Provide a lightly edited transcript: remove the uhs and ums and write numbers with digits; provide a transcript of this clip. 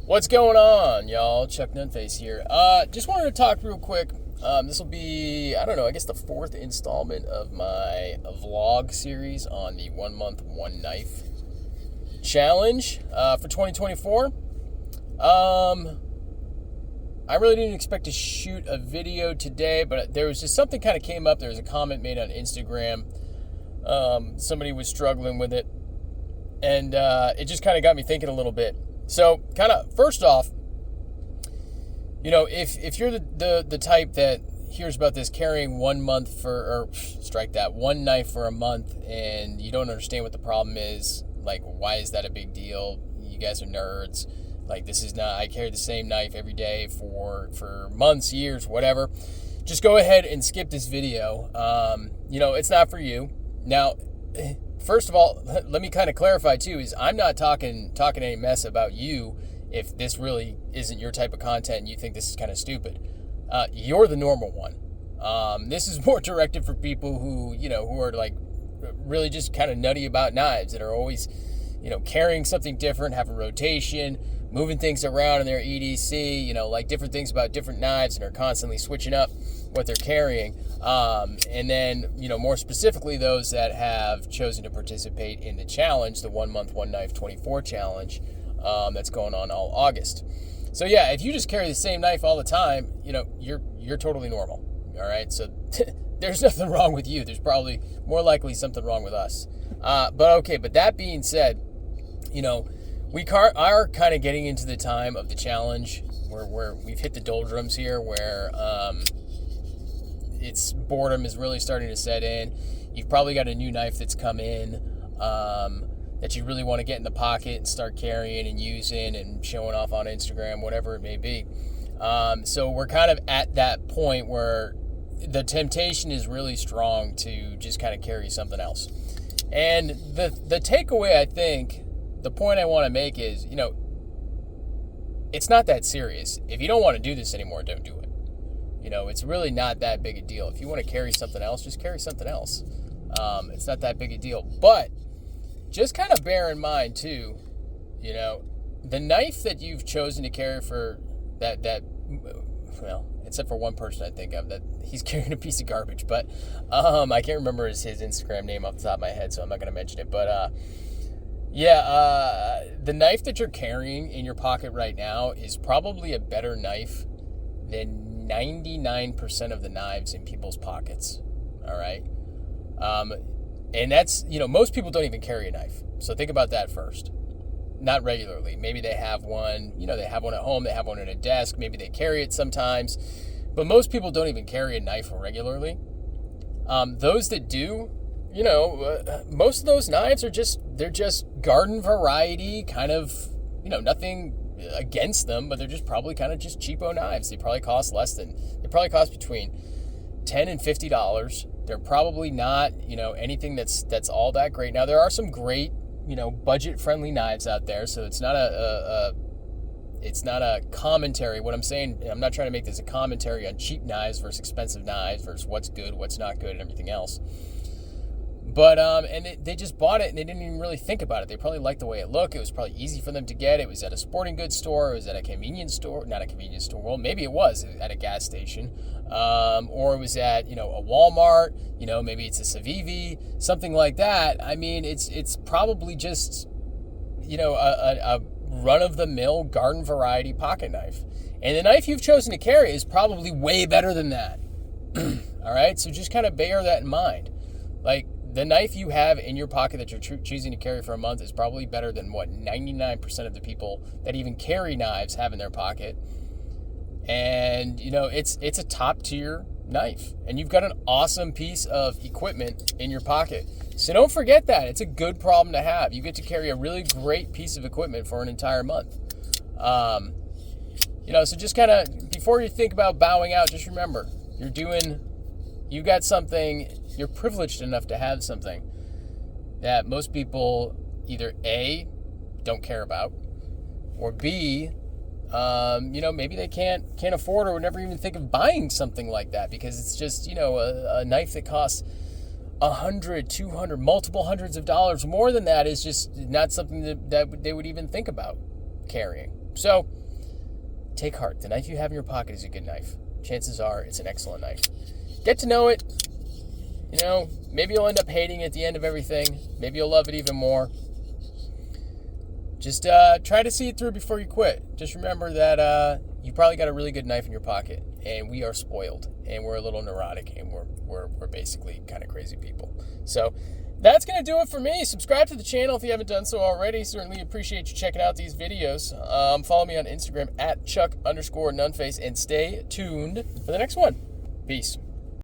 What's going on, y'all? Chuck Nunface here. Just wanted to talk real quick. This will be, I don't know, I guess the fourth installment of my vlog series on the 1 month, 1 knife challenge for 2024. I really didn't expect to shoot a video today, but there was just something kind of came up. There was a comment made on Instagram. Somebody was struggling with it, and it just kind of got me thinking a little bit. So, kind of, first off, you know, if you're the type that hears about this carrying 1 month or strike that, one knife for a month, and you don't understand what the problem is, like, why is that a big deal? You guys are nerds. Like, this is not, I carry the same knife every day for months, years, whatever. Just go ahead and skip this video. You know, it's not for you. Now, first of all, let me kind of clarify too, is I'm not talking any mess about you if this really isn't your type of content and you think this is kind of stupid. You're the normal one. This is more directed for people who are like really just kind of nutty about knives, that are always, carrying something different, having rotation, moving things around in their EDC, like different things about different knives, and are constantly switching up what they're carrying. And then, more specifically, those that have chosen to participate in the challenge, the 1 month, 1 knife 24 challenge, that's going on all August. So yeah, if you just carry the same knife all the time, you're totally normal. All right. So there's nothing wrong with you. There's probably more likely something wrong with us. But that being said, we are kind of getting into the time of the challenge where we've hit the doldrums here, where, it's boredom is really starting to set in. You've probably got a new knife that's come in that you really want to get in the pocket and start carrying and using and showing off on Instagram, whatever it may be. So we're kind of at that point where the temptation is really strong to just kind of carry something else. And the takeaway, I think, the point I want to make is, it's not that serious. If you don't want to do this anymore, don't do it. It's really not that big a deal. If you want to carry something else, just carry something else. It's not that big a deal. But just kind of bear in mind, too, the knife that you've chosen to carry for well, except for one person I think of, that he's carrying a piece of garbage. But I can't remember his Instagram name off the top of my head, so I'm not going to mention it. But the knife that you're carrying in your pocket right now is probably a better knife than 99% of the knives in people's pockets. All right. And that's, most people don't even carry a knife. So think about that first. Not regularly. Maybe they have one, they have one at home, they have one at a desk, maybe they carry it sometimes. But most people don't even carry a knife regularly. Those that do, most of those knives they're just garden variety, kind of, nothing against them, but they're just probably kind of just cheapo knives. They probably cost between $10 and $50. They're probably not, anything that's all that great. Now, there are some great, budget friendly knives out there, so it's not a commentary. What I'm saying, I'm not trying to make this a commentary on cheap knives versus expensive knives versus what's good, what's not good, and everything else. But, and they just bought it and they didn't even really think about it. They probably liked the way it looked. It was probably easy for them to get. It was at a sporting goods store. It was at a convenience store. Not a convenience store. Well, maybe it was at a gas station. Or it was at, a Walmart. Maybe it's a Civivi, something like that. I mean, it's probably just, a run-of-the-mill garden variety pocket knife. And the knife you've chosen to carry is probably way better than that. All right? So just kind of bear that in mind. Like, the knife you have in your pocket that you're choosing to carry for a month is probably better than what 99% of the people that even carry knives have in their pocket. And, it's a top tier knife, and you've got an awesome piece of equipment in your pocket. So don't forget that. It's a good problem to have. You get to carry a really great piece of equipment for an entire month. So just kind of, before you think about bowing out, just remember, you've got something. You're privileged enough to have something that most people either A, don't care about, or B, maybe they can't afford or would never even think of buying something like that, because it's just, a knife that costs $100, $200, multiple hundreds of dollars. More than that is just not something that they would even think about carrying. So take heart. The knife you have in your pocket is a good knife. Chances are it's an excellent knife. Get to know it. You know, maybe you'll end up hating it at the end of everything. Maybe you'll love it even more. Just try to see it through before you quit. Just remember that you probably got a really good knife in your pocket, and we are spoiled, and we're a little neurotic, and we're basically kind of crazy people. So that's going to do it for me. Subscribe to the channel if you haven't done so already. Certainly appreciate you checking out these videos. Follow me on Instagram at Chuck_Nunface, and stay tuned for the next one. Peace.